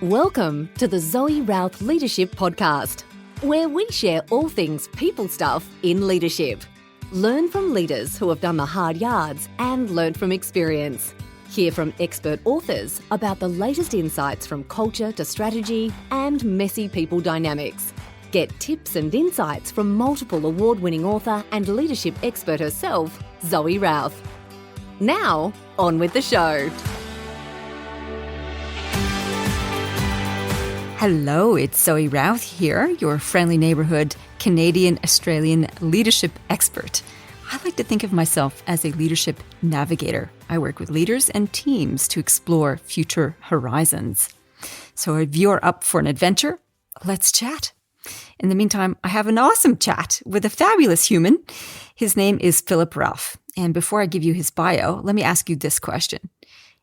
Welcome to the Zoe Ralph Leadership Podcast, where we share all things people stuff in leadership. Learn from leaders who have done the hard yards and learn from experience. Hear from expert authors about the latest insights from culture to strategy and messy people dynamics. Get tips and insights from multiple award-winning author and leadership expert herself, Zoe Ralph. Now, on with the show. Hello, it's Zoe Ralph here, your friendly neighborhood Canadian-Australian leadership expert. I like to think of myself as a leadership navigator. I work with leaders and teams to explore future horizons. So if you're up for an adventure, let's chat. In the meantime, I have an awesome chat with a fabulous human. His name is Phillip Ralph. And before I give you his bio, let me ask you this question.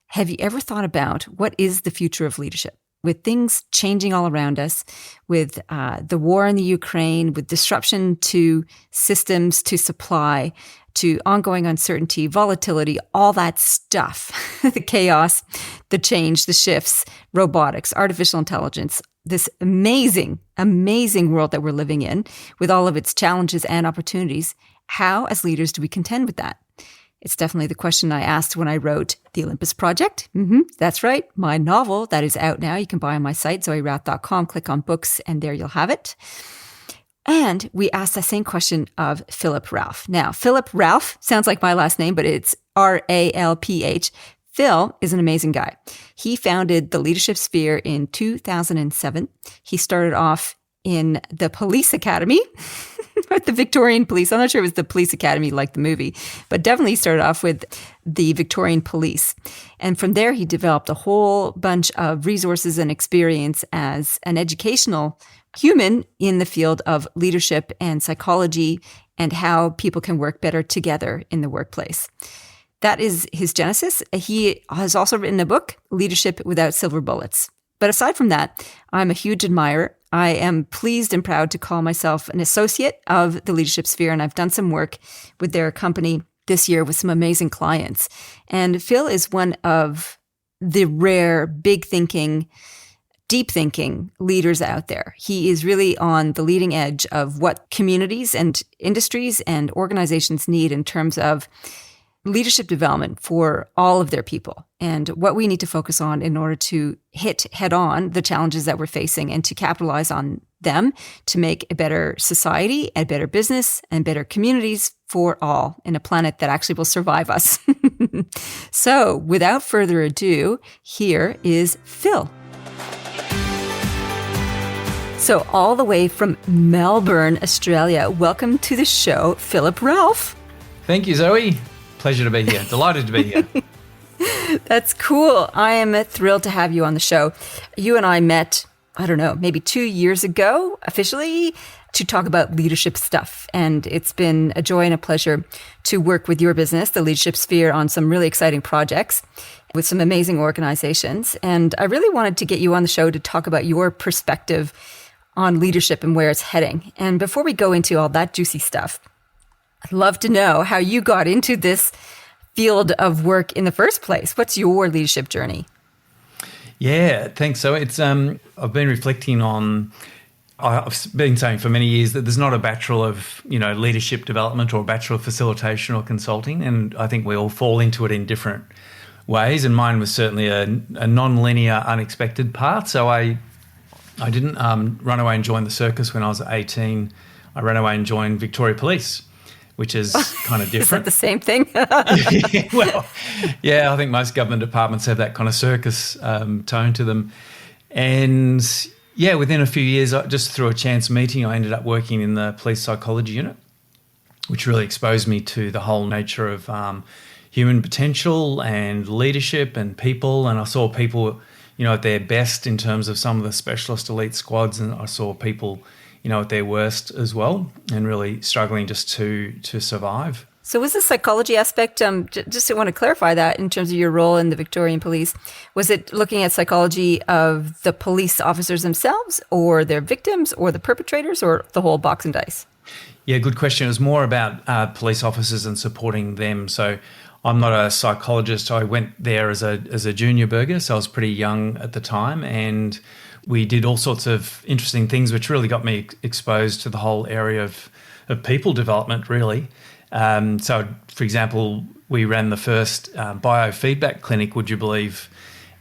Have you ever thought about what is the future of leadership? With things changing all around us, with the war in the Ukraine, with disruption to systems, to supply, to ongoing uncertainty, volatility, all that stuff, the chaos, the change, the shifts, robotics, artificial intelligence, this amazing, amazing world that we're living in with all of its challenges and opportunities, how as leaders do we contend with that? It's definitely the question I asked when I wrote The Olympus Project. That's right, my novel that is out now. You can buy on my site, zoeralph.com, click on books, and there you'll have it. And we asked that same question of Phillip Ralph. Now, Phillip Ralph sounds like my last name, but it's R-A-L-P-H. Phil is an amazing guy. He founded the Leadership Sphere in 2007. He started off in the police academy with the Victorian police. I'm not sure it was the police academy like the movie, but definitely started off with the Victorian police. And from there, he developed a whole bunch of resources and experience as an educational human in the field of leadership and psychology and how people can work better together in the workplace. That is his genesis. He has also written a book, Leadership Without Silver Bullets. But aside from that, I'm a huge admirer. I am pleased and proud to call myself an associate of the Leadership Sphere, and I've done some work with their company this year with some amazing clients. And Phil is one of the rare, big thinking, deep thinking leaders out there. He is really on the leading edge of what communities and industries and organizations need in terms of leadership development for all of their people and what we need to focus on in order to hit head on the challenges that we're facing and to capitalize on them to make a better society, a better business, and better communities for all in a planet that actually will survive us. So without further ado, here is Phil. So all the way from Melbourne, Australia, welcome to the show, Phillip Ralph. Thank you, Zoe. Pleasure to be here. Delighted to be here. That's cool. I am thrilled to have you on the show. You and I met, I don't know, maybe 2 years ago, officially, to talk about leadership stuff. And it's been a joy and a pleasure to work with your business, the Leadership Sphere, on some really exciting projects with some amazing organizations. And I really wanted to get you on the show to talk about your perspective on leadership and where it's heading. And before we go into all that juicy stuff, I'd love to know how you got into this field of work in the first place. What's your leadership journey? Yeah, thanks. So it's I've been reflecting on. I've been saying for many years that there's not a bachelor of leadership development or a bachelor of facilitation or consulting, and I think we all fall into it in different ways. And mine was certainly a non-linear, unexpected path. So I didn't run away and join the circus when I was 18. I ran away and joined Victoria Police, which is kind of different. Is that the same thing? Well, yeah, I think most government departments have that kind of circus tone to them. And yeah, within a few years, just through a chance meeting, I ended up working in the police psychology unit, which really exposed me to the whole nature of human potential and leadership and people. And I saw people, at their best in terms of some of the specialist elite squads, and I saw people at their worst as well, and really struggling just to survive. So was the psychology aspect, just want to clarify that in terms of your role in the Victorian Police, was it looking at psychology of the police officers themselves or their victims or the perpetrators or the whole box and dice? Yeah, good question. It was more about police officers and supporting them. So I'm not a psychologist. I went there as a junior burger, so I was pretty young at the time, and we did all sorts of interesting things, which really got me exposed to the whole area of people development, really. So, for example, we ran the first biofeedback clinic, would you believe?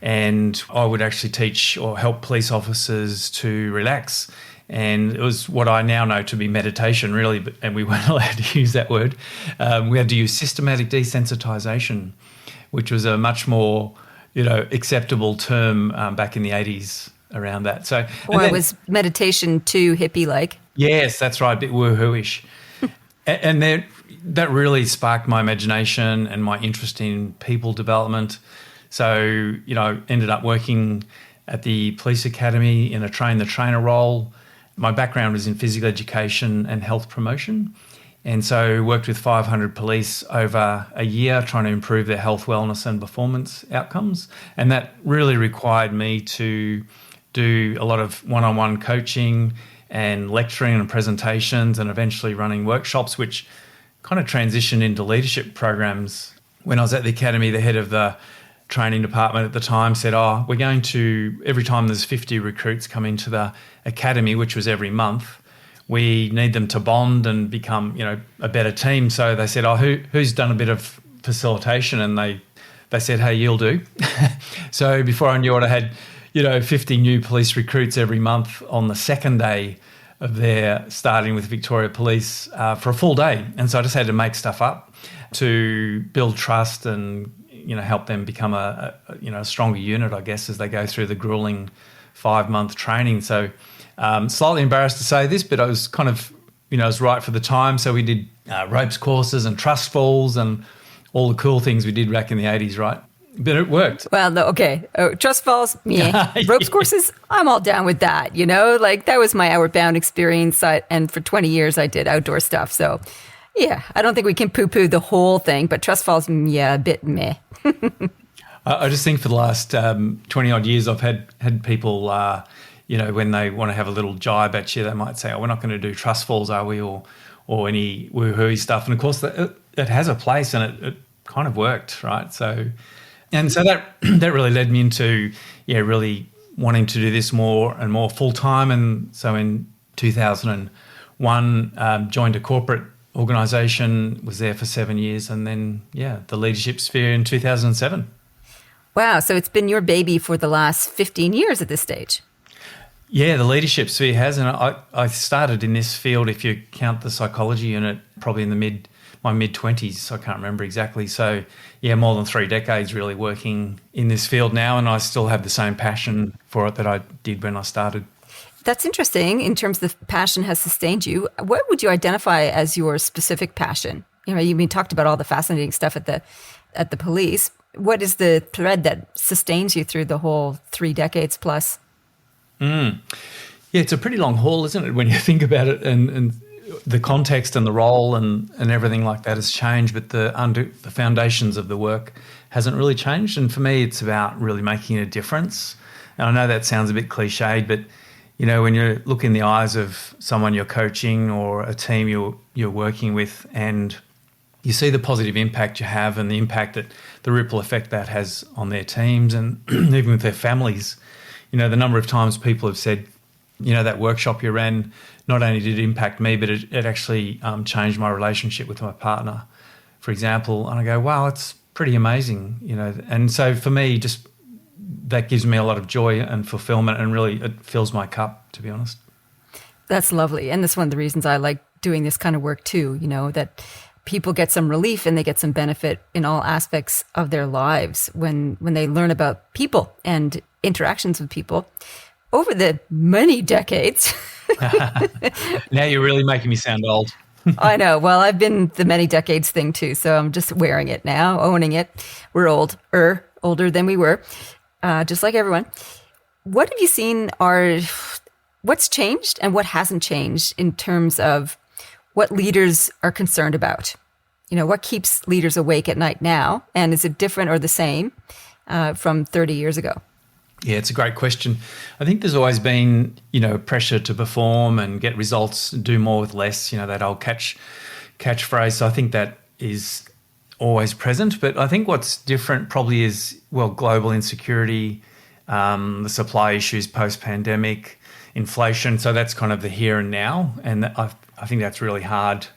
And I would actually teach or help police officers to relax. And it was what I now know to be meditation, really, and we weren't allowed to use that word. We had to use systematic desensitization, which was a much more, acceptable term back in the 80s around that. So, or was meditation too hippie-like? Yes, that's right, a bit woohoo-ish. and that really sparked my imagination and my interest in people development. So, ended up working at the police academy in a train-the-trainer role. My background was in physical education and health promotion. And so worked with 500 police over a year trying to improve their health, wellness and performance outcomes. And that really required me to do a lot of one-on-one coaching and lecturing and presentations and eventually running workshops, which kind of transitioned into leadership programs. When I was at the academy, the head of the training department at the time said, we're going to, every time there's 50 recruits come into the academy, which was every month, we need them to bond and become, a better team. So they said, who's done a bit of facilitation? And they said, hey, you'll do. So before I knew it, I had, 50 new police recruits every month on the second day of their starting with Victoria Police for a full day. And so I just had to make stuff up to build trust and help them become a stronger unit, I guess, as they go through the grueling 5-month training. So slightly embarrassed to say this, but I was kind of, it was right for the time. So we did ropes courses and trust falls and all the cool things we did back in the 80s, right? But it worked. Well, no, okay. Trust falls, yeah. Ropes courses, I'm all down with that, that was my Outward Bound experience. And for 20 years, I did outdoor stuff. So yeah, I don't think we can poo-poo the whole thing, but trust falls, a bit meh. I just think for the last 20-odd years, I've had people, when they want to have a little jibe at you, they might say, we're not going to do trust falls, are we? Or any woohoo stuff. And, of course, it has a place and it kind of worked, right? So that really led me into, really wanting to do this more and more full-time. And so in 2001, joined a corporate organisation, was there for 7 years, and then, the leadership sphere in 2007. Wow, so it's been your baby for the last 15 years at this stage. Yeah, the leadership sphere has, and I started in this field, if you count the psychology unit, probably in my mid-20s, I can't remember exactly. So, more than 3 decades really working in this field now, and I still have the same passion for it that I did when I started. That's interesting in terms of the passion has sustained you. What would you identify as your specific passion? You talked about all the fascinating stuff at the police. What is the thread that sustains you through the whole 3 decades plus? Yeah, it's a pretty long haul, isn't it, when you think about it, and the context and the role and everything like that has changed, but the foundations of the work hasn't really changed. And for me, it's about really making a difference. And I know that sounds a bit cliched, but when you look in the eyes of someone you're coaching or a team you're working with, and you see the positive impact you have and the impact that the ripple effect that has on their teams and even with their families. The number of times people have said, that workshop you ran, not only did it impact me, but it actually changed my relationship with my partner, for example. And I go, wow, it's pretty amazing, And so for me, just that gives me a lot of joy and fulfillment, and really it fills my cup, to be honest. That's lovely. And that's one of the reasons I like doing this kind of work too, that people get some relief and they get some benefit in all aspects of their lives when they learn about people and interactions with people over the many decades. Now you're really making me sound old. I know. Well, I've been the many decades thing too, so I'm just wearing it now, owning it. We're older than we were, just like everyone. What have you seen what's changed and what hasn't changed in terms of what leaders are concerned about? What keeps leaders awake at night now? And is it different or the same from 30 years ago? Yeah, it's a great question. I think there's always been, pressure to perform and get results, do more with less, that old catchphrase. So I think that is always present. But I think what's different probably is, well, global insecurity, the supply issues post-pandemic, inflation. So that's kind of the here and now. And I think that's really hard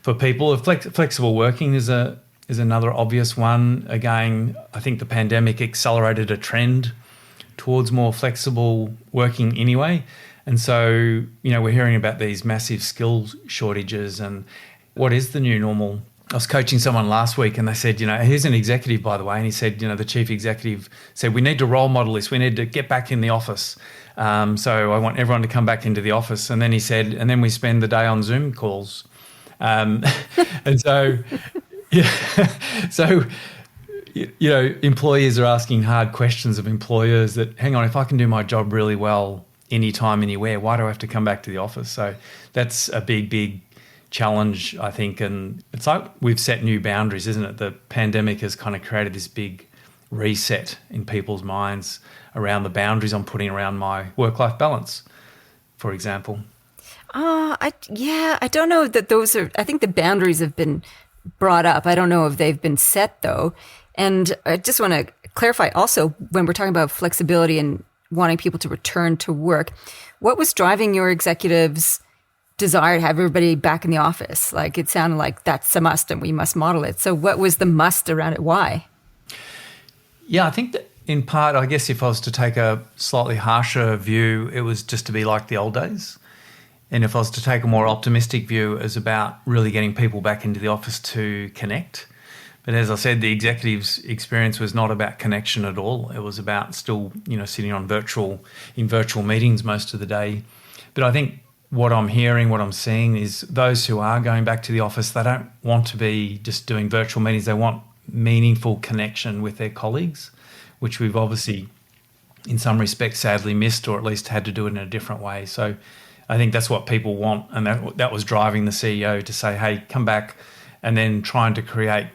for people. Flexible working is another obvious one. Again, I think the pandemic accelerated a trend towards more flexible working anyway. And so, we're hearing about these massive skill shortages and what is the new normal. I was coaching someone last week and they said, here's an executive, by the way, and he said, the chief executive said, we need to role model this. We need to get back in the office. So I want everyone to come back into the office. And then he said, and then we spend the day on Zoom calls. And so, employers are asking hard questions of employers that, hang on, if I can do my job really well anytime, anywhere, why do I have to come back to the office? So that's a big challenge, I think. And it's like we've set new boundaries, isn't it? The pandemic has kind of created this big reset in people's minds around the boundaries I'm putting around my work-life balance, for example. I don't know that those are, I think the boundaries have been brought up. I don't know if they've been set though. And I just want to clarify also, when we're talking about flexibility and wanting people to return to work, what was driving your executives' desire to have everybody back in the office? Like, it sounded like that's a must and we must model it. So what was the must around it? Why? Yeah, I think that in part, I guess if I was to take a slightly harsher view, it was just to be like the old days. And if I was to take a more optimistic view, it was about really getting people back into the office to connect. But as I said, the executive's experience was not about connection at all. It was about still, sitting in virtual meetings most of the day. But I think what I'm hearing, what I'm seeing is those who are going back to the office, they don't want to be just doing virtual meetings. They want meaningful connection with their colleagues, which we've obviously, in some respects, sadly missed, or at least had to do it in a different way. So I think that's what people want. And that was driving the CEO to say, hey, come back, and then trying to create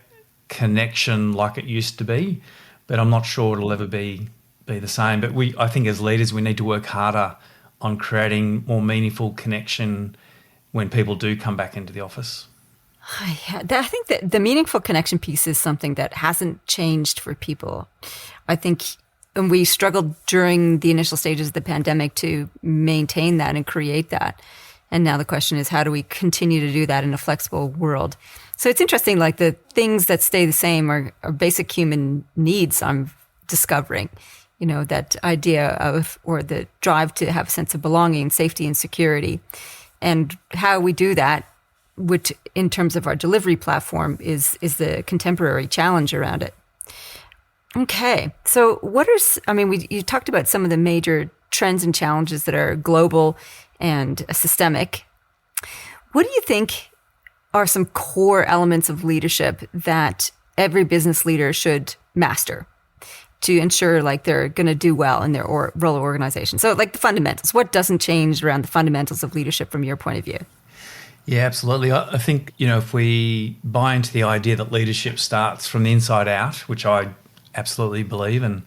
connection like it used to be. But I'm not sure it'll ever be the same. But I think as leaders, we need to work harder on creating more meaningful connection when people do come back into the office. I think that the meaningful connection piece is something that hasn't changed for people. I think we struggled during the initial stages of the pandemic to maintain that and create that. And now the question is, how do we continue to do that in a flexible world? So it's interesting, like the things that stay the same are basic human needs I'm discovering. That idea of, or the drive to have a sense of belonging, safety, and security. And how we do that, which in terms of our delivery platform is the contemporary challenge around it. Okay. So you talked about some of the major trends and challenges that are global and systemic. What do you think are some core elements of leadership that every business leader should master to ensure like they're going to do well in their role or organization? So like the fundamentals, what doesn't change around the fundamentals of leadership from your point of view? Yeah, absolutely. I think, if we buy into the idea that leadership starts from the inside out, which I absolutely believe, and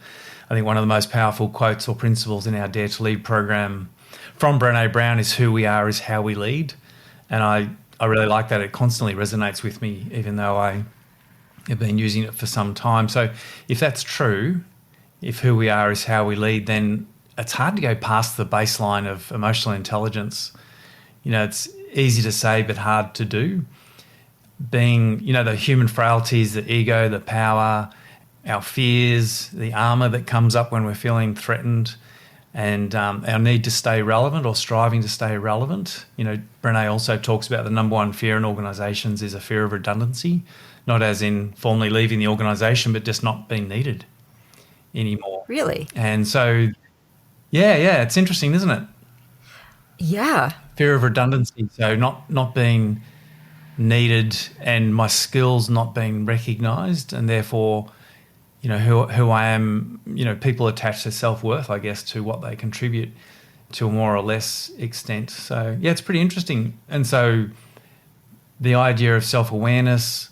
I think one of the most powerful quotes or principles in our Dare to Lead program from Brené Brown is, who we are is how we lead. And I really like that. It constantly resonates with me, even though I have been using it for some time. So if that's true, if who we are is how we lead, then it's hard to go past the baseline of emotional intelligence. It's easy to say but hard to do. Being, the human frailties, the ego, the power, our fears, the armor that comes up when we're feeling threatened, and our need to stay relevant or striving to stay relevant. Brené also talks about the number one fear in organisations is a fear of redundancy, not as in formally leaving the organisation, but just not being needed anymore. Really? And so, yeah, it's interesting, isn't it? Yeah. Fear of redundancy, so not being needed and my skills not being recognised, and therefore, who I am, people attach their self-worth, I guess, to what they contribute to a more or less extent. So, yeah, it's pretty interesting. And so the idea of self-awareness,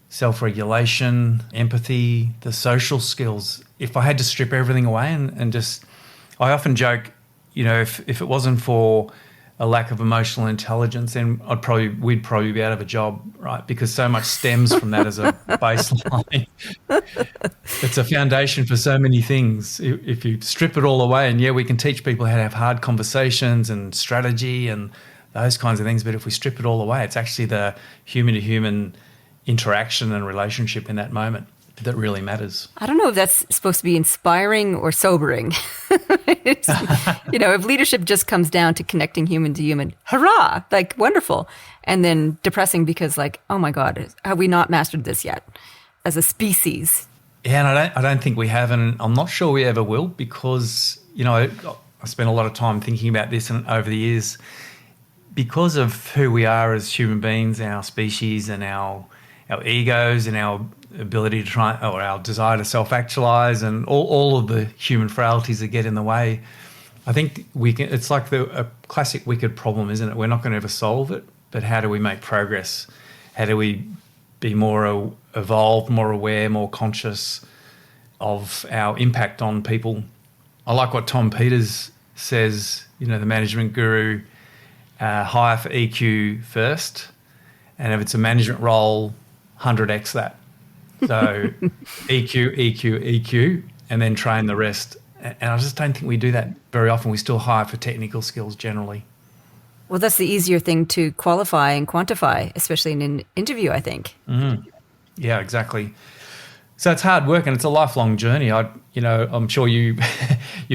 self-regulation, empathy, the social skills, if I had to strip everything away and just, I often joke, if it wasn't for a lack of emotional intelligence, then we'd probably be out of a job, right? Because so much stems from that as a baseline. It's a foundation for so many things. If you strip it all away, and we can teach people how to have hard conversations and strategy and those kinds of things, but if we strip it all away, it's actually the human-to-human interaction and relationship in that moment that really matters. I don't know if that's supposed to be inspiring or sobering. If leadership just comes down to connecting human to human, hurrah, like wonderful. And then depressing because oh my God, have we not mastered this yet as a species? Yeah, and I don't think we have, and I'm not sure we ever will, because, I spent a lot of time thinking about this and over the years, because of who we are as human beings, our species and our egos and our ability to try, or our desire to self-actualize, and all of the human frailties that get in the way. I think it's like a classic wicked problem, isn't it? We're not going to ever solve it, but how do we make progress? How do we be more evolved, more aware, more conscious of our impact on people? I like what Tom Peters says, the management guru, hire for EQ first, and if it's a management role, 100x that. So EQ, EQ, EQ, and then train the rest. And I just don't think we do that very often. We still hire for technical skills generally. Well, that's the easier thing to qualify and quantify, especially in an interview, I think. Mm-hmm. Yeah, exactly. So it's hard work and it's a lifelong journey. I'm sure you'd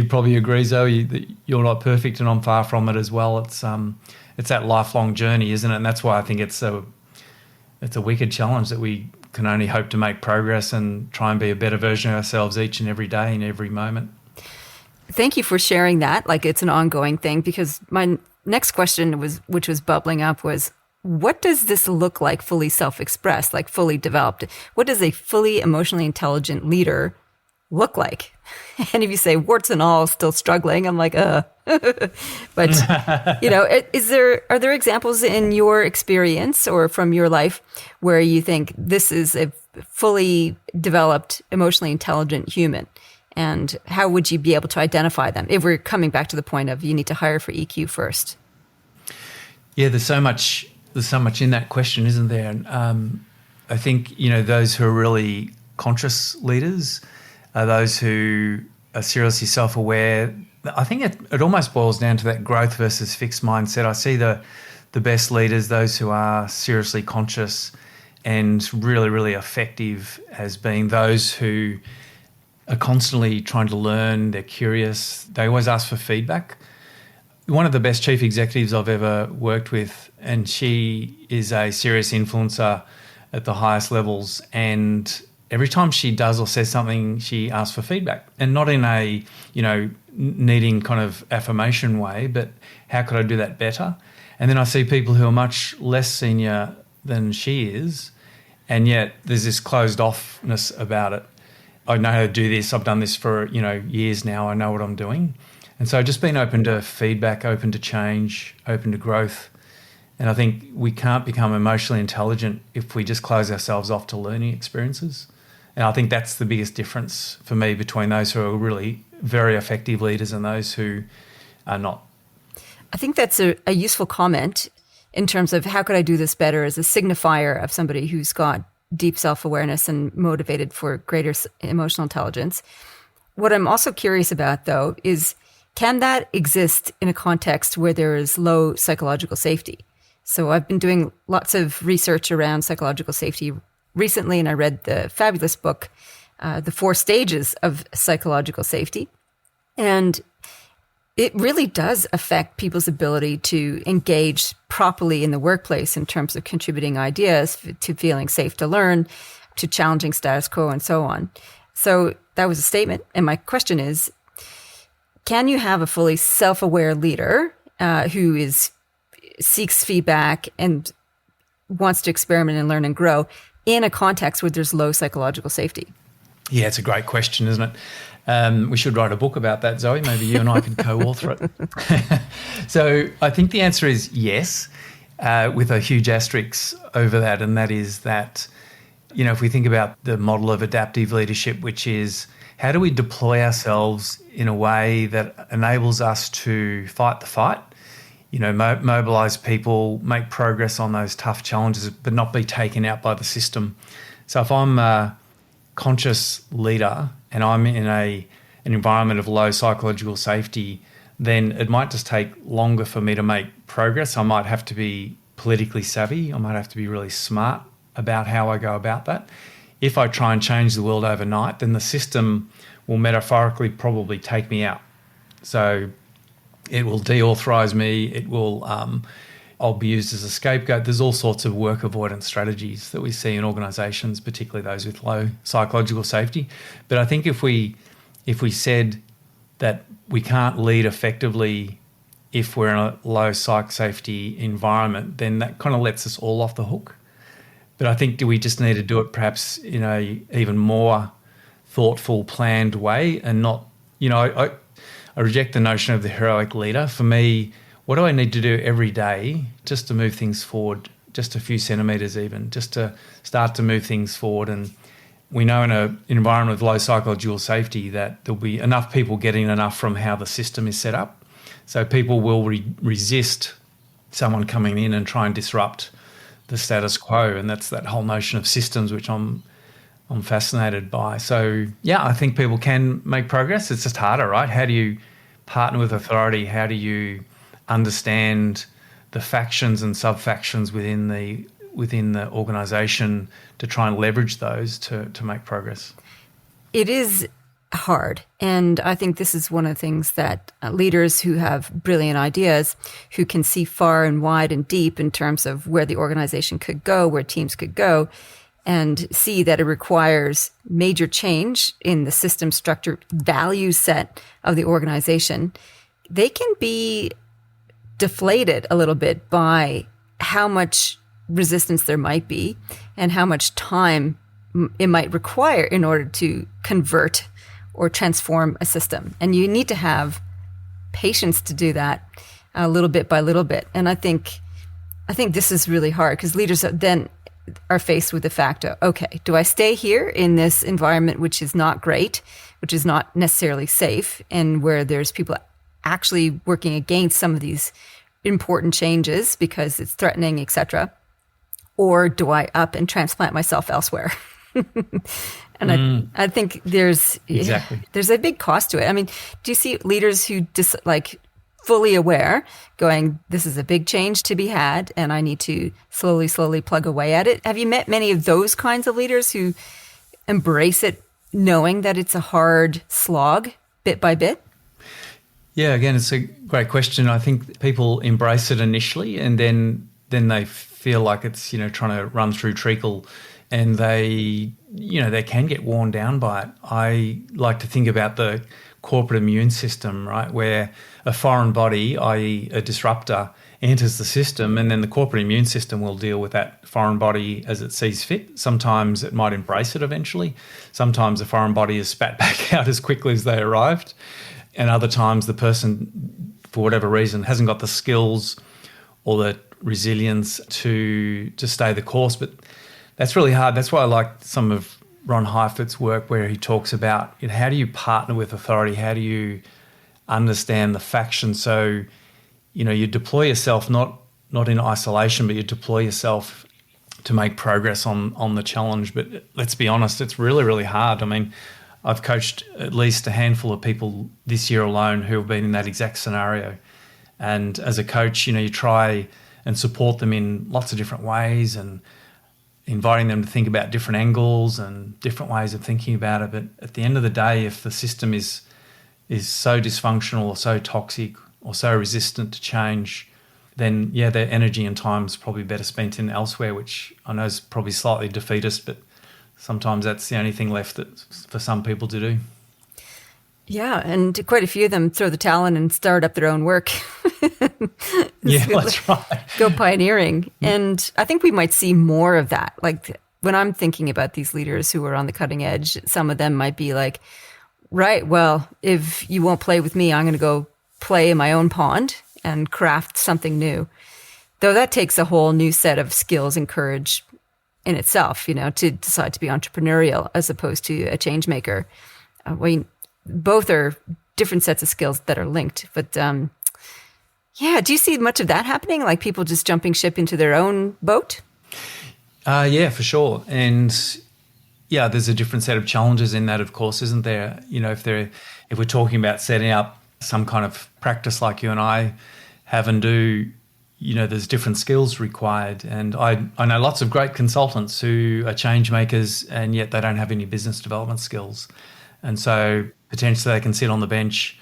probably agree, Zoe, that you're not perfect, and I'm far from it as well. It's that lifelong journey, isn't it? And that's why I think it's a wicked challenge that we can only hope to make progress and try and be a better version of ourselves each and every day in every moment. Thank you for sharing that. It's an ongoing thing, because my next question which was bubbling up was, what does this look like fully self-expressed, like fully developed? What does a fully emotionally intelligent leader look like? And if you say warts and all, still struggling, I'm like, But, are there examples in your experience or from your life where you think this is a fully developed, emotionally intelligent human? And how would you be able to identify them if we're coming back to the point of you need to hire for EQ first? Yeah, there's so much in that question, isn't there? And I think, those who are really conscious leaders are those who are seriously self-aware. I think it almost boils down to that growth versus fixed mindset. I see the best leaders, those who are seriously conscious and really, really effective, as being those who are constantly trying to learn. They're curious. They always ask for feedback. One of the best chief executives I've ever worked with, and she is a serious influencer at the highest levels, and every time she does or says something, she asks for feedback, and not in a, needing kind of affirmation way, but how could I do that better? And then I see people who are much less senior than she is, and yet there's this closed offness about it. I know how to do this. I've done this for, years now. I know what I'm doing. And so just being open to feedback, open to change, open to growth. And I think we can't become emotionally intelligent if we just close ourselves off to learning experiences. And I think that's the biggest difference for me between those who are really very effective leaders and those who are not. I think that's a useful comment in terms of how could I do this better as a signifier of somebody who's got deep self-awareness and motivated for greater emotional intelligence. What I'm also curious about, though, is can that exist in a context where there is low psychological safety? So I've been doing lots of research around psychological safety recently, and I read the fabulous book, The 4 Stages of Psychological Safety. And it really does affect people's ability to engage properly in the workplace in terms of contributing ideas, to feeling safe to learn, to challenging status quo, and so on. So that was a statement. And my question is, can you have a fully self-aware leader who seeks feedback and wants to experiment and learn and grow in a context where there's low psychological safety? Yeah, it's a great question, isn't it? We should write a book about that, Zoe. Maybe you and I could co-author it. So I think the answer is yes, with a huge asterisk over that, and that is that, if we think about the model of adaptive leadership, which is how do we deploy ourselves in a way that enables us to fight the fight, mobilize people, make progress on those tough challenges, but not be taken out by the system. So if I'm a conscious leader and I'm in an environment of low psychological safety, then it might just take longer for me to make progress. I might have to be politically savvy. I might have to be really smart about how I go about that. If I try and change the world overnight, then the system will metaphorically probably take me out. So it will deauthorize me. It will, I'll be used as a scapegoat. There's all sorts of work avoidance strategies that we see in organisations, particularly those with low psychological safety. But I think if we said that we can't lead effectively if we're in a low psych safety environment, then that kind of lets us all off the hook. But I think do we just need to do it perhaps in a even more thoughtful, planned way and not, I reject the notion of the heroic leader. For me, what do I need to do every day just to move things forward, just a few centimetres even, just to start to move things forward? And we know in an environment with low psychological safety that there'll be enough people getting enough from how the system is set up. So people will resist someone coming in and try and disrupt the status quo. And that's that whole notion of systems, which I'm fascinated by. So, yeah, I think people can make progress. It's just harder, right? How do you partner with authority? How do you understand the factions and sub-factions within the organisation to try and leverage those to make progress? It is hard. And I think this is one of the things that leaders who have brilliant ideas, who can see far and wide and deep in terms of where the organization could go, where teams could go, and see that it requires major change in the system structure value set of the organization, they can be deflated a little bit by how much resistance there might be and how much time it might require in order to convert or transform a system. And you need to have patience to do that a little bit by little bit. And I think this is really hard because leaders then are faced with the fact of, okay, do I stay here in this environment which is not great, which is not necessarily safe, and where there's people actually working against some of these important changes because it's threatening, etc., or do I up and transplant myself elsewhere? And I think there's a big cost to it. I mean, do you see leaders who fully aware, going, this is a big change to be had, and I need to slowly plug away at it? Have you met many of those kinds of leaders who embrace it, knowing that it's a hard slog, bit by bit? Yeah, again, it's a great question. I think people embrace it initially, and then they feel like it's trying to run through treacle, and they can get worn down by it. I like to think about the corporate immune system, right, where a foreign body, i.e. a disruptor, enters the system, and then the corporate immune system will deal with that foreign body as it sees fit. Sometimes it might embrace it eventually. Sometimes the foreign body is spat back out as quickly as they arrived. And other times the person, for whatever reason, hasn't got the skills or the resilience to stay the course. But that's really hard. That's why I like some of Ron Heifetz's work where he talks about how do you partner with authority? How do you understand the faction? So, you deploy yourself not in isolation, but you deploy yourself to make progress on the challenge. But let's be honest, it's really, really hard. I mean, I've coached at least a handful of people this year alone who have been in that exact scenario. And as a coach, you try and support them in lots of different ways and inviting them to think about different angles and different ways of thinking about it. But at the end of the day, if the system is so dysfunctional or so toxic or so resistant to change, then, their energy and time is probably better spent in elsewhere, which I know is probably slightly defeatist, but sometimes that's the only thing left for some people to do. Yeah, and quite a few of them throw the towel in and start up their own work. Yeah, that's right. Go pioneering. And I think we might see more of that. Like when I'm thinking about these leaders who are on the cutting edge, some of them might be like, right, well, if you won't play with me, I'm going to go play in my own pond and craft something new. Though that takes a whole new set of skills and courage in itself, to decide to be entrepreneurial as opposed to a change maker. Both are different sets of skills that are linked. But Yeah. Do you see much of that happening? Like people just jumping ship into their own boat? Yeah, for sure. And yeah, there's a different set of challenges in that, of course, isn't there? If we're talking about setting up some kind of practice like you and I have and do, there's different skills required. And I know lots of great consultants who are change makers and yet they don't have any business development skills. And so potentially they can sit on the bench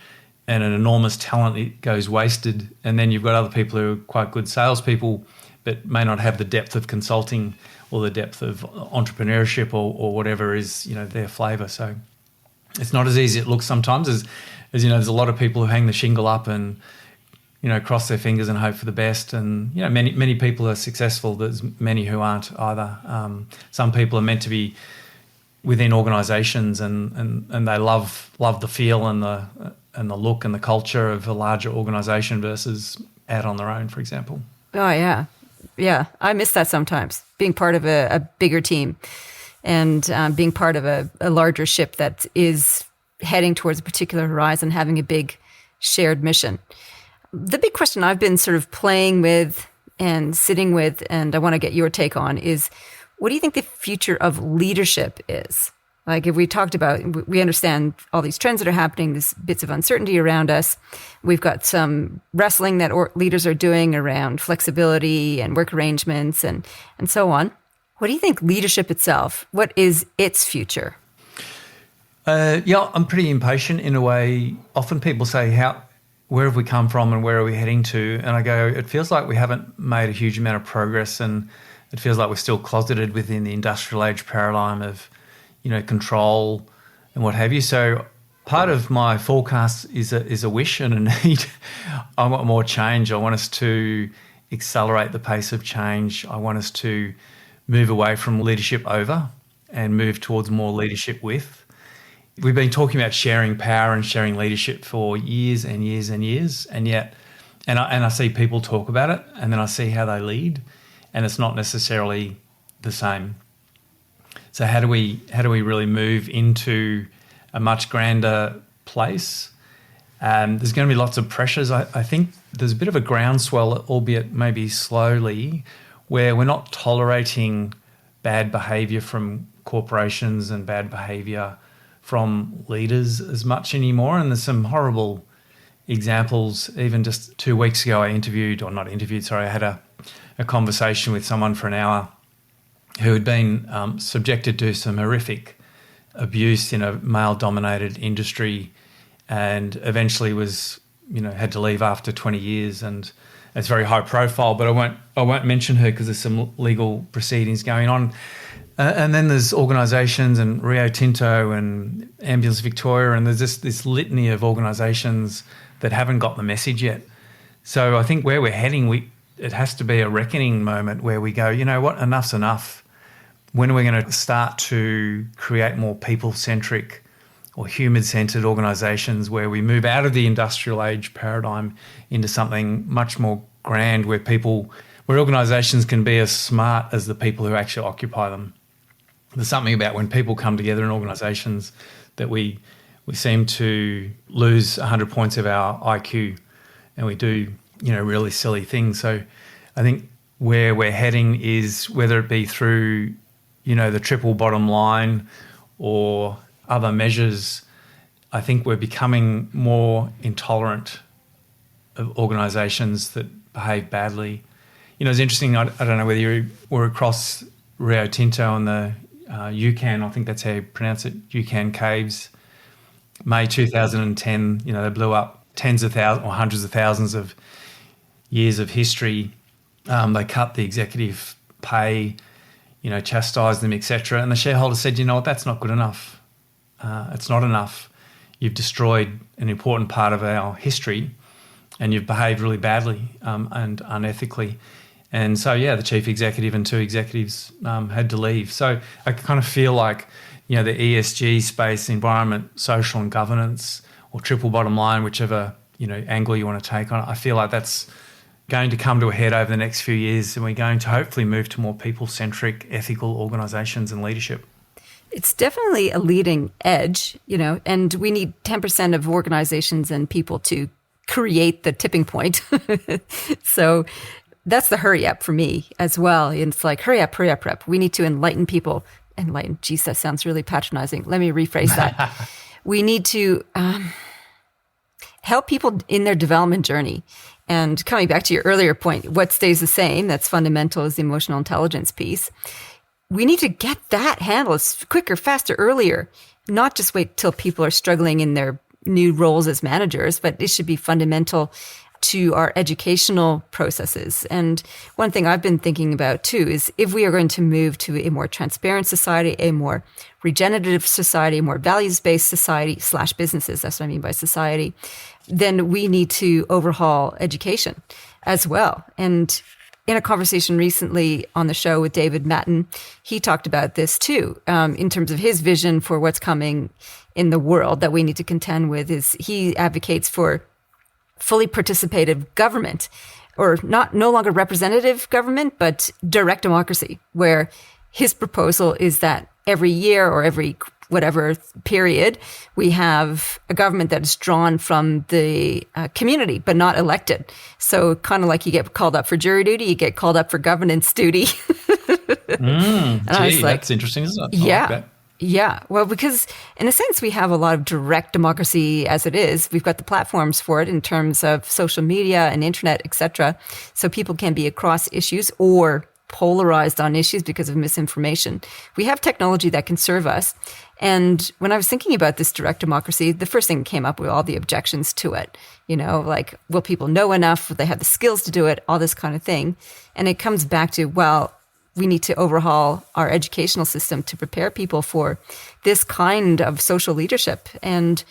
and an enormous talent goes wasted. And then you've got other people who are quite good salespeople but may not have the depth of consulting or the depth of entrepreneurship or whatever is, their flavour. So it's not as easy as it looks sometimes as there's a lot of people who hang the shingle up and, cross their fingers and hope for the best. And, many people are successful. There's many who aren't either. Some people are meant to be within organisations and they love the feel and the look and the culture of a larger organisation versus out on their own, for example. Oh, yeah. Yeah, I miss that sometimes, being part of a bigger team and being part of a larger ship that is heading towards a particular horizon, having a big shared mission. The big question I've been sort of playing with and sitting with, and I want to get your take on, is what do you think the future of leadership is? Like if we talked about, we understand all these trends that are happening, these bits of uncertainty around us. We've got some wrestling that leaders are doing around flexibility and work arrangements and so on. What do you think leadership itself, what is its future? Yeah, I'm pretty impatient in a way. Often people say, where have we come from and where are we heading to? And I go, it feels like we haven't made a huge amount of progress and it feels like we're still closeted within the industrial age paradigm of control and what have you. So part of my forecast is a wish and a need. I want more change. I want us to accelerate the pace of change. I want us to move away from leadership over and move towards more leadership with. We've been talking about sharing power and sharing leadership for years and years and years, and yet, and I see people talk about it, and then I see how they lead, and it's not necessarily the same. So how do we really move into a much grander place? There's going to be lots of pressures. I think there's a bit of a groundswell, albeit maybe slowly, where we're not tolerating bad behaviour from corporations and bad behaviour from leaders as much anymore. And there's some horrible examples. Even just 2 weeks ago, I had a conversation with someone for an hour who had been subjected to some horrific abuse in a male-dominated industry and eventually was, had to leave after 20 years. And it's very high profile, but I won't mention her because there's some legal proceedings going on. And then there's organisations and Rio Tinto and Ambulance Victoria, and there's just this litany of organisations that haven't got the message yet. So I think where we're heading, it has to be a reckoning moment where we go, you know what, enough's enough. When are we going to start to create more people-centric or human-centred organisations where we move out of the industrial age paradigm into something much more grand where organisations can be as smart as the people who actually occupy them? There's something about when people come together in organisations that we seem to lose 100 points of our IQ and we do, really silly things. So I think where we're heading is, whether it be through, the triple bottom line or other measures, I think we're becoming more intolerant of organisations that behave badly. It's interesting, I don't know whether you were across Rio Tinto and the UCAN, I think that's how you pronounce it, UCAN caves, May 2010, they blew up tens of thousands or hundreds of thousands of years of history. They cut the executive pay, chastised them, etc. And the shareholders said, that's not good enough. It's not enough. You've destroyed an important part of our history and you've behaved really badly and unethically. And so, the chief executive and 2 executives had to leave. So I kind of feel like, the ESG space, environment, social and governance, or triple bottom line, whichever, angle you want to take on it, I feel like that's going to come to a head over the next few years, and we're going to hopefully move to more people-centric, ethical organisations and leadership. It's definitely a leading edge, and we need 10% of organisations and people to create the tipping point. So that's the hurry up for me as well. And it's like, hurry up, hurry up, hurry up. We need to enlighten people. Enlighten, geez, that sounds really patronizing. Let me rephrase that. We need to help people in their development journey. And coming back to your earlier point, what stays the same, that's fundamental, is the emotional intelligence piece. We need to get that handled quicker, faster, earlier, not just wait till people are struggling in their new roles as managers, but it should be fundamental to our educational processes. And one thing I've been thinking about too is if we are going to move to a more transparent society, a more regenerative society, a more values-based society / businesses, that's what I mean by society, then we need to overhaul education as well. And in a conversation recently on the show with David Matten, he talked about this too, in terms of his vision for what's coming in the world that we need to contend with. Is he advocates for fully participative government, or no longer representative government, but direct democracy, where his proposal is that every year or every whatever period, we have a government that is drawn from the community, but not elected. So kind of like you get called up for jury duty, you get called up for governance duty. That's interesting, isn't it? Yeah. Yeah. Well, because in a sense, we have a lot of direct democracy as it is. We've got the platforms for it in terms of social media and internet, et cetera. So people can be across issues or polarized on issues because of misinformation. We have technology that can serve us. And when I was thinking about this direct democracy, the first thing that came up were all the objections to it. You know, like, will people know enough? Will they have the skills to do it? All this kind of thing. And it comes back to, well, we need to overhaul our educational system to prepare people for this kind of social leadership. And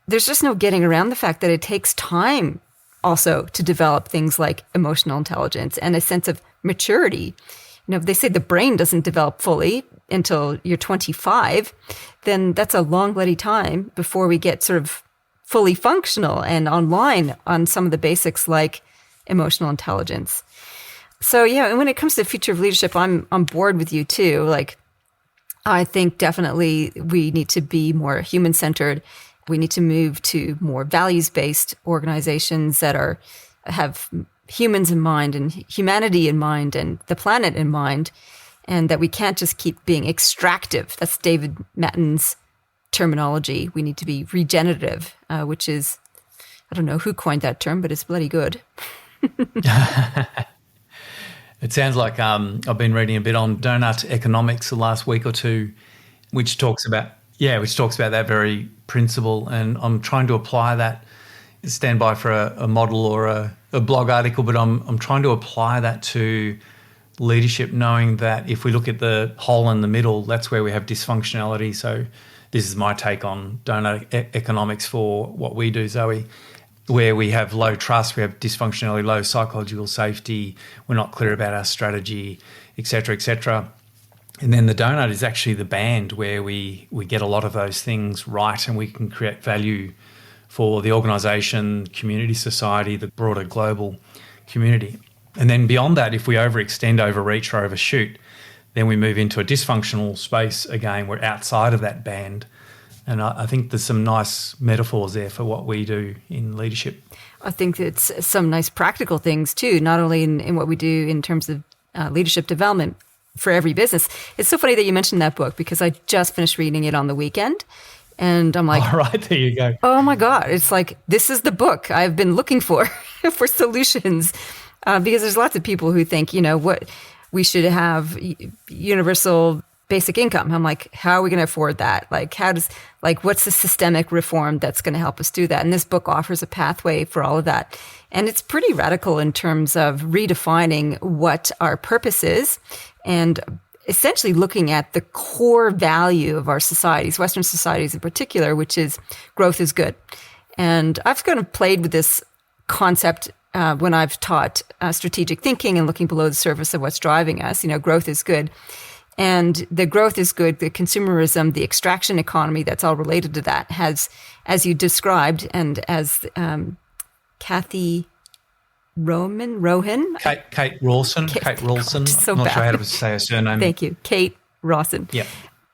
there's just no getting around the fact that it takes time also to develop things like emotional intelligence and a sense of maturity. You know, if they say the brain doesn't develop fully until you're 25, then that's a long, bloody time before we get sort of fully functional and online on some of the basics like emotional intelligence. So yeah, and when it comes to the future of leadership, I'm on board with you too. Like, I think definitely we need to be more human-centered. We need to move to more values-based organizations that have humans in mind and humanity in mind and the planet in mind, and that we can't just keep being extractive. That's David Matten's terminology. We need to be regenerative, which is, I don't know who coined that term, but it's bloody good. It sounds like I've been reading a bit on donut economics the last week or two, which talks about that very principle, and I'm trying to apply that. Stand by for a model or a blog article, but I'm trying to apply that to leadership, knowing that if we look at the hole in the middle, that's where we have dysfunctionality. So this is my take on donut economics for what we do, Zoe. Where we have low trust, we have dysfunctionality, low psychological safety, we're not clear about our strategy, et cetera, et cetera. And then the donut is actually the band where we get a lot of those things right, and we can create value for the organisation, community, society, the broader global community. And then beyond that, if we overextend, overreach or overshoot, then we move into a dysfunctional space again. We're outside of that band. And I think there's some nice metaphors there for what we do in leadership. I think it's some nice practical things too, not only in what we do in terms of leadership development for every business. It's so funny that you mentioned that book, because I just finished reading it on the weekend. And I'm like, all right, there you go. Oh my God. It's like, this is the book I've been looking for, for solutions. Because there's lots of people who think, you know, what we should have universal basic income. I'm like, how are we going to afford that? Like, what's the systemic reform that's going to help us do that? And this book offers a pathway for all of that. And it's pretty radical in terms of redefining what our purpose is and essentially looking at the core value of our societies, Western societies in particular, which is growth is good. And I've kind of played with this concept when I've taught strategic thinking and looking below the surface of what's driving us. You know, growth is good. And the growth is good, the consumerism, the extraction economy that's all related to that has, as you described, and as Kathy Rohan? Kate Rawson. So I'm not bad. sure how to say her surname. Thank you. Kate Rawson. Yeah.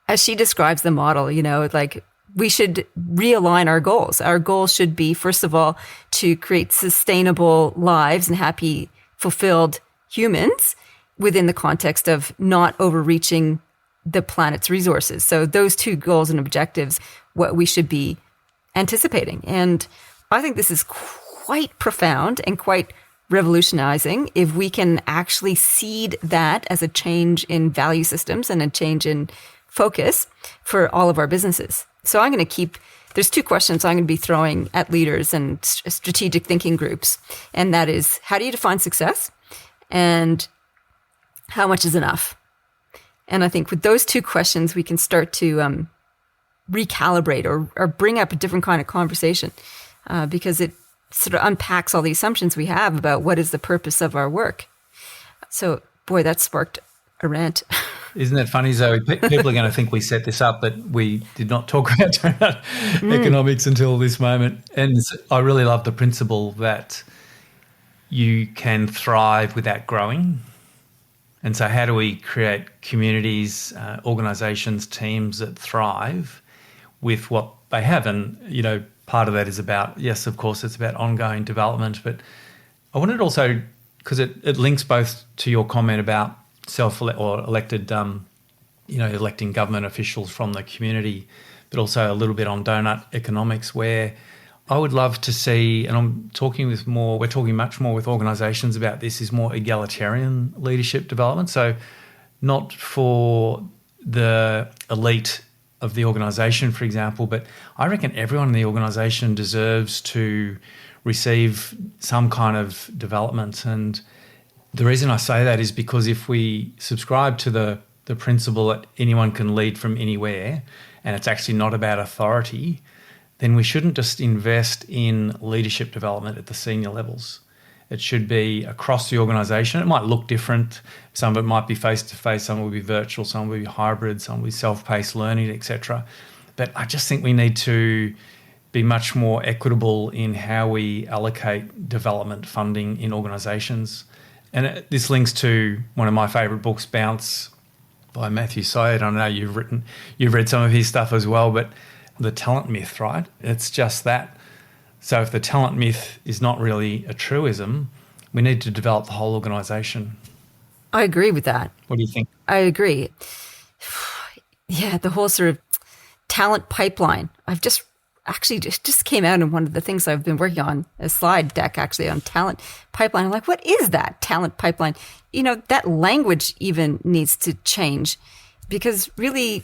As she describes the model, you know, like we should realign our goals. Our goals should be, first of all, to create sustainable lives and happy, fulfilled humans within the context of not overreaching the planet's resources. So those two goals and objectives, what we should be anticipating. And I think this is quite profound and quite revolutionizing if we can actually seed that as a change in value systems and a change in focus for all of our businesses. So I'm going to there's two questions I'm going to be throwing at leaders and strategic thinking groups. And that is, how do you define success? And how much is enough? And I think with those two questions, we can start to recalibrate or bring up a different kind of conversation because it sort of unpacks all the assumptions we have about what is the purpose of our work. So, boy, that sparked a rant. Isn't that funny, Zoe? People are going to think we set this up, but we did not talk about economics until this moment. And I really love the principle that you can thrive without growing. And so how do we create communities, organisations, teams that thrive with what they have? And, part of that is about, yes, of course, it's about ongoing development. But I wanted also, because it links both to your comment about elected, electing government officials from the community, but also a little bit on donut economics, where I would love to see, and we're talking much more with organisations about this, is more egalitarian leadership development. So not for the elite of the organisation, for example, but I reckon everyone in the organisation deserves to receive some kind of development. And the reason I say that is because if we subscribe to the principle that anyone can lead from anywhere, and it's actually not about authority, then we shouldn't just invest in leadership development at the senior levels. It should be across the organisation. It might look different. Some of it might be face-to-face, some will be virtual, some will be hybrid, some will be self-paced learning, etc. But I just think we need to be much more equitable in how we allocate development funding in organisations. And this links to one of my favourite books, Bounce, by Matthew Syed. I know you've read some of his stuff as well, but the talent myth, right? It's just that. So if the talent myth is not really a truism, we need to develop the whole organisation. I agree with that. What do you think? I agree. Yeah, the whole sort of talent pipeline. I've just came out in one of the things I've been working on, a slide deck actually on talent pipeline. I'm like, what is that talent pipeline? That language even needs to change, because really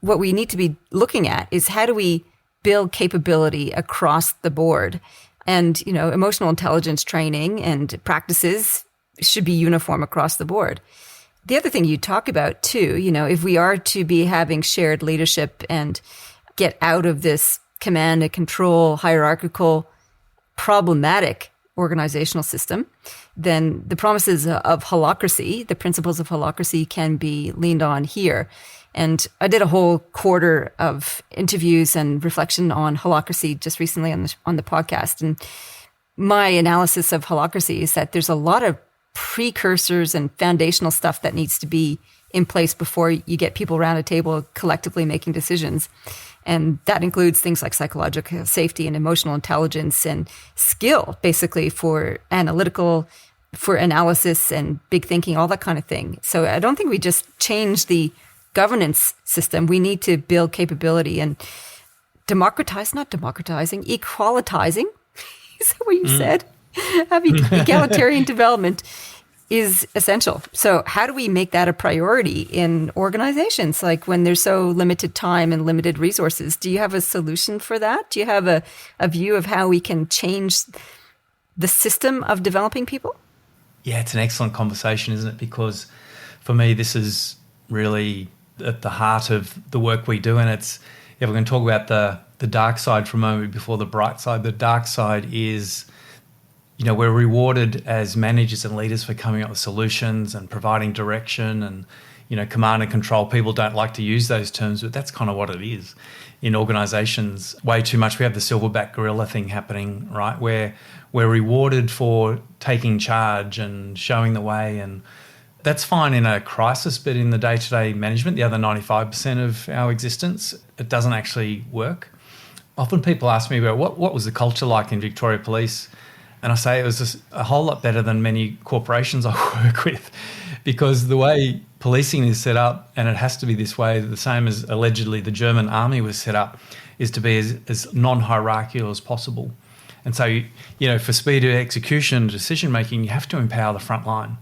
what we need to be looking at is how do we build capability across the board? And, emotional intelligence training and practices should be uniform across the board. The other thing you talk about too, if we are to be having shared leadership and get out of this command and control, hierarchical, problematic organizational system, then the promises of holacracy, the principles of holacracy, can be leaned on here. And I did a whole quarter of interviews and reflection on holacracy just recently on the podcast. And my analysis of holacracy is that there's a lot of precursors and foundational stuff that needs to be in place before you get people around a table collectively making decisions. And that includes things like psychological safety and emotional intelligence and skill, basically, for analysis and big thinking, all that kind of thing. So I don't think we just change the governance system. We need to build capability and equalitizing. Is that what you said? Egalitarian development is essential. So how do we make that a priority in organizations? Like when there's so limited time and limited resources, do you have a solution for that? Do you have a view of how we can change the system of developing people? Yeah, it's an excellent conversation, isn't it? Because for me, this is really at the heart of the work we do. And it's, if we're going to talk about the dark side for a moment before the bright side, the dark side is, we're rewarded as managers and leaders for coming up with solutions and providing direction and, command and control. People don't like to use those terms, but that's kind of what it is in organisations. Way too much. We have the silverback gorilla thing happening, right, where we're rewarded for taking charge and showing the way, and that's fine in a crisis, but in the day-to-day management, the other 95% of our existence, it doesn't actually work. often people ask me about what was the culture like in Victoria Police, and I say it was just a whole lot better than many corporations I work with, because the way policing is set up, and it has to be this way, the same as allegedly the German army was set up, is to be as non-hierarchical as possible. And so, for speed of execution, decision making, you have to empower the front line.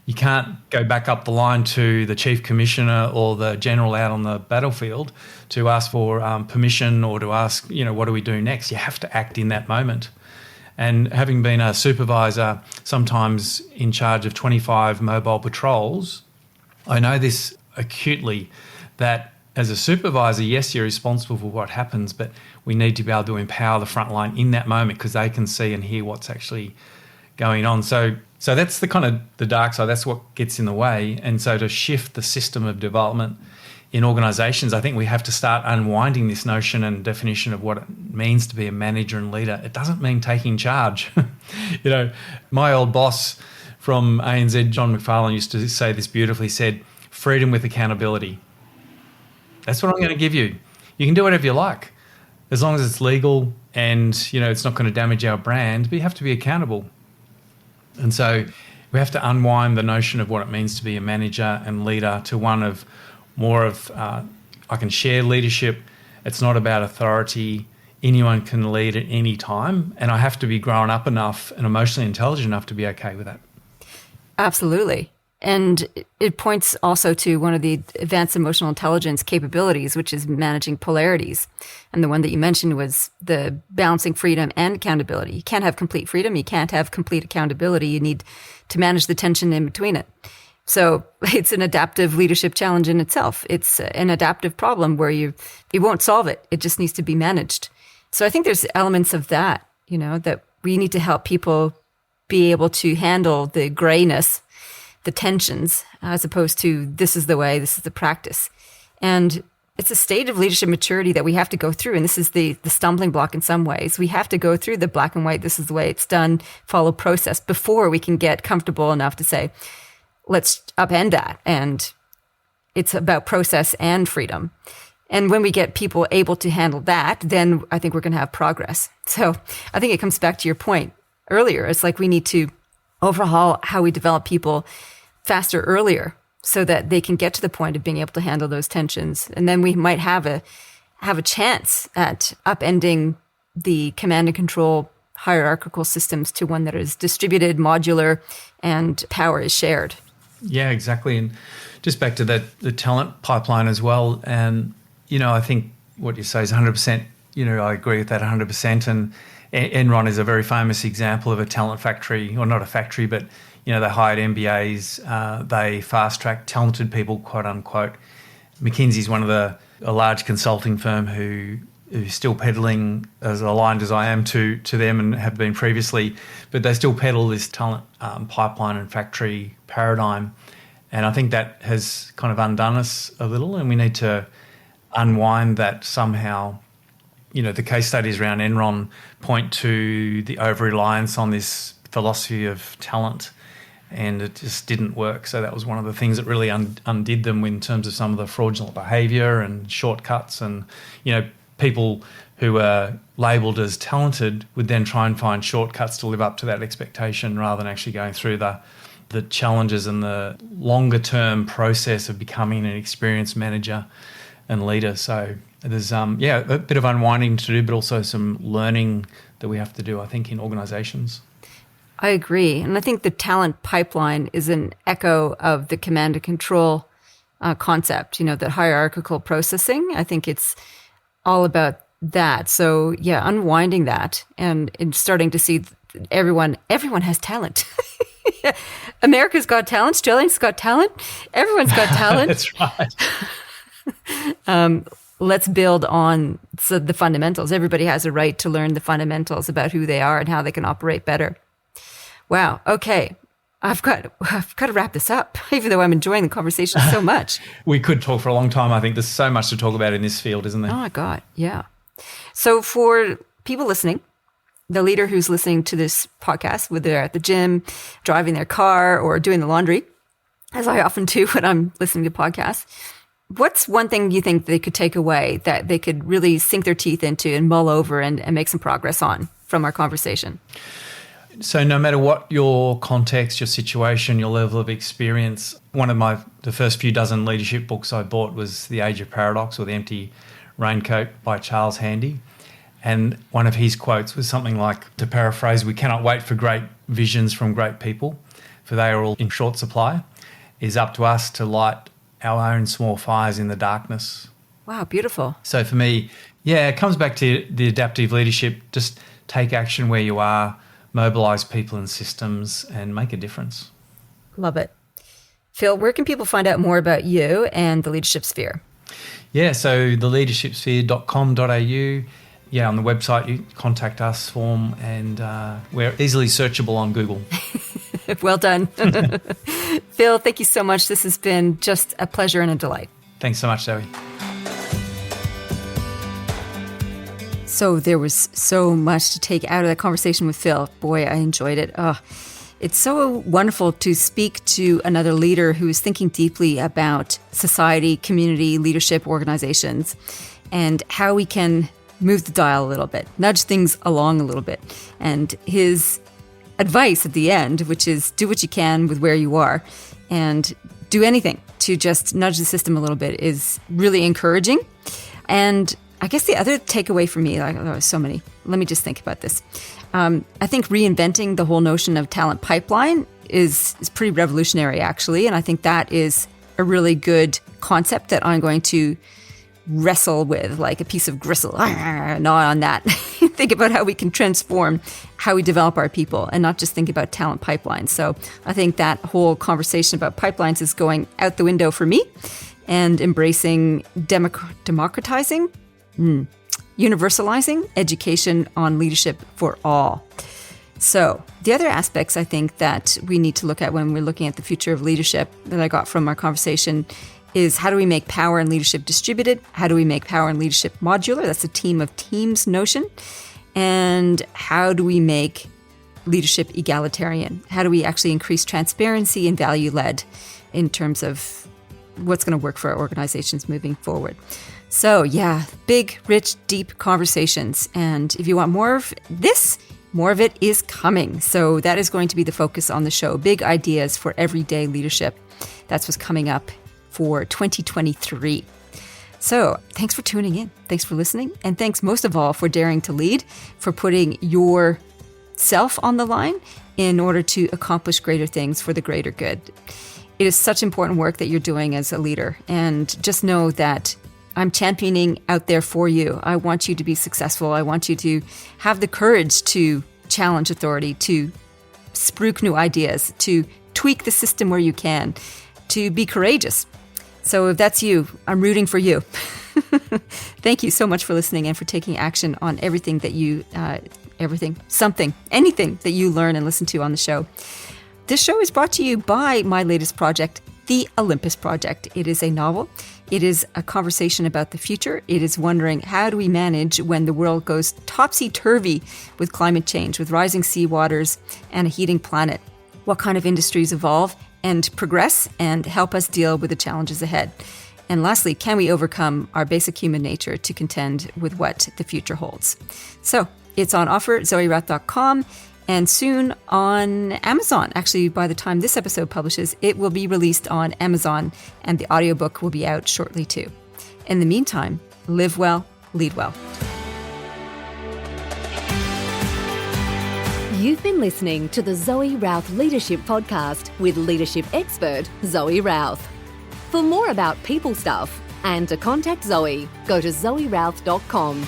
You can't go back up the line to the chief commissioner or the general out on the battlefield to ask for permission or to ask, what do we do next? You have to act in that moment. And having been a supervisor, sometimes in charge of 25 mobile patrols, I know this acutely, that as a supervisor, yes, you're responsible for what happens, but we need to be able to empower the front line in that moment because they can see and hear what's actually going on. So that's the kind of the dark side. That's what gets in the way. And so to shift the system of development in organisations, I think we have to start unwinding this notion and definition of what it means to be a manager and leader. It doesn't mean taking charge. My old boss from ANZ, John McFarlane, used to say this beautifully, said, freedom with accountability. That's what I'm going to give you. You can do whatever you like, as long as it's legal and, it's not going to damage our brand, but you have to be accountable. And so we have to unwind the notion of what it means to be a manager and leader to one of more of, I can share leadership. It's not about authority. Anyone can lead at any time. And I have to be grown up enough and emotionally intelligent enough to be okay with that. Absolutely. And it points also to one of the advanced emotional intelligence capabilities, which is managing polarities. And the one that you mentioned was the balancing freedom and accountability. You can't have complete freedom. You can't have complete accountability. You need to manage the tension in between it. So it's an adaptive leadership challenge in itself. It's an adaptive problem where you won't solve it. It just needs to be managed. So I think there's elements of that, that we need to help people be able to handle the grayness, the tensions, as opposed to this is the way, this is the practice. And it's a state of leadership maturity that we have to go through. And this is the stumbling block in some ways. We have to go through the black and white, this is the way it's done, follow process before we can get comfortable enough to say, let's upend that. And it's about process and freedom. And when we get people able to handle that, then I think we're going to have progress. So I think it comes back to your point earlier. It's like we need to overhaul how we develop people faster, earlier, so that they can get to the point of being able to handle those tensions. And then we might have a chance at upending the command and control hierarchical systems to one that is distributed, modular, and power is shared. Yeah, exactly. And just back to the talent pipeline as well. And, I think what you say is 100%, I agree with that 100%. And Enron is a very famous example of a talent factory, or not a factory, but, they hired MBAs, they fast-tracked talented people, quote unquote. McKinsey's one of a large consulting firm who's still peddling, as aligned as I am to them and have been previously, but they still peddle this talent pipeline and factory paradigm. And I think that has kind of undone us a little, and we need to unwind that somehow. The case studies around Enron point to the over-reliance on this philosophy of talent, and it just didn't work. So that was one of the things that really undid them in terms of some of the fraudulent behaviour and shortcuts. And, people who are labelled as talented would then try and find shortcuts to live up to that expectation rather than actually going through the challenges and the longer-term process of becoming an experienced manager and leader. So there's a bit of unwinding to do, but also some learning that we have to do, I think, in organisations. I agree. And I think the talent pipeline is an echo of the command and control concept, the hierarchical processing. I think it's all about that. So yeah, unwinding that and starting to see everyone has talent. America's got talent. Australia's got talent. Everyone's got talent. That's right. Let's build on the fundamentals. Everybody has a right to learn the fundamentals about who they are and how they can operate better. Wow. Okay. I've got to wrap this up, even though I'm enjoying the conversation so much. We could talk for a long time. I think there's so much to talk about in this field, isn't there? Oh, my God. Yeah. So for people listening, the leader who's listening to this podcast, whether they're at the gym, driving their car, or doing the laundry, as I often do when I'm listening to podcasts, What's one thing you think they could take away that they could really sink their teeth into and mull over and make some progress on from our conversation? So no matter what your context, your situation, your level of experience, one of the first few dozen leadership books I bought was The Age of Paradox, or The Empty Raincoat by Charles Handy. And one of his quotes was something like, to paraphrase, "We cannot wait for great visions from great people, for they are all in short supply. It is up to us to light our own small fires in the darkness." Wow, beautiful. So for me, it comes back to the adaptive leadership. Just take action where you are, mobilise people and systems, and make a difference. Love it. Phil, where can people find out more about you and the Leadership Sphere? Yeah, so theleadershipsphere.com.au. Yeah, on the website, you contact us form, and we're easily searchable on Google. Well done. Phil, thank you so much. This has been just a pleasure and a delight. Thanks so much, Zoe. So there was so much to take out of that conversation with Phil. Boy, I enjoyed it. It's so wonderful to speak to another leader who is thinking deeply about society, community, leadership, organizations, and how we can move the dial a little bit, nudge things along a little bit. And his advice at the end, which is do what you can with where you are and do anything to just nudge the system a little bit, is really encouraging. And I guess the other takeaway for me, so many, let me just think about this. I think reinventing the whole notion of talent pipeline is pretty revolutionary, actually. And I think that is a really good concept that I'm going to wrestle with, like a piece of gristle, gnaw on that. Think about how we can transform how we develop our people and not just think about talent pipelines. So I think that whole conversation about pipelines is going out the window for me, and embracing democratizing, universalizing education on leadership for all. So the other aspects I think that we need to look at when we're looking at the future of leadership that I got from our conversation is, how do we make power and leadership distributed? How do we make power and leadership modular? That's a team of teams notion. And how do we make leadership egalitarian? How do we actually increase transparency and value-led in terms of what's going to work for our organizations moving forward? So yeah, big, rich, deep conversations. And if you want more of this, more of it is coming. So that is going to be the focus on the show. Big ideas for everyday leadership. That's what's coming up for 2023. So thanks for tuning in. Thanks for listening. And thanks most of all for daring to lead, for putting yourself on the line in order to accomplish greater things for the greater good. It is such important work that you're doing as a leader. And just know that I'm championing out there for you. I want you to be successful. I want you to have the courage to challenge authority, to spruik new ideas, to tweak the system where you can, to be courageous. So if that's you, I'm rooting for you. Thank you so much for listening and for taking action on everything that you, anything that you learn and listen to on the show. This show is brought to you by my latest project, The Olympus Project. It is a novel. It is a conversation about the future. It is wondering, how do we manage when the world goes topsy-turvy with climate change, with rising sea waters and a heating planet? What kind of industries evolve and progress and help us deal with the challenges ahead? And lastly, can we overcome our basic human nature to contend with what the future holds? So it's on offer at zoerauth.com and soon on Amazon. Actually, by the time this episode publishes, it will be released on Amazon, and the audiobook will be out shortly too. In the meantime, live well, lead well. You've been listening to the Zoe Ralph Leadership Podcast with leadership expert Zoe Ralph. For more about people stuff and to contact Zoe, go to zoerauth.com.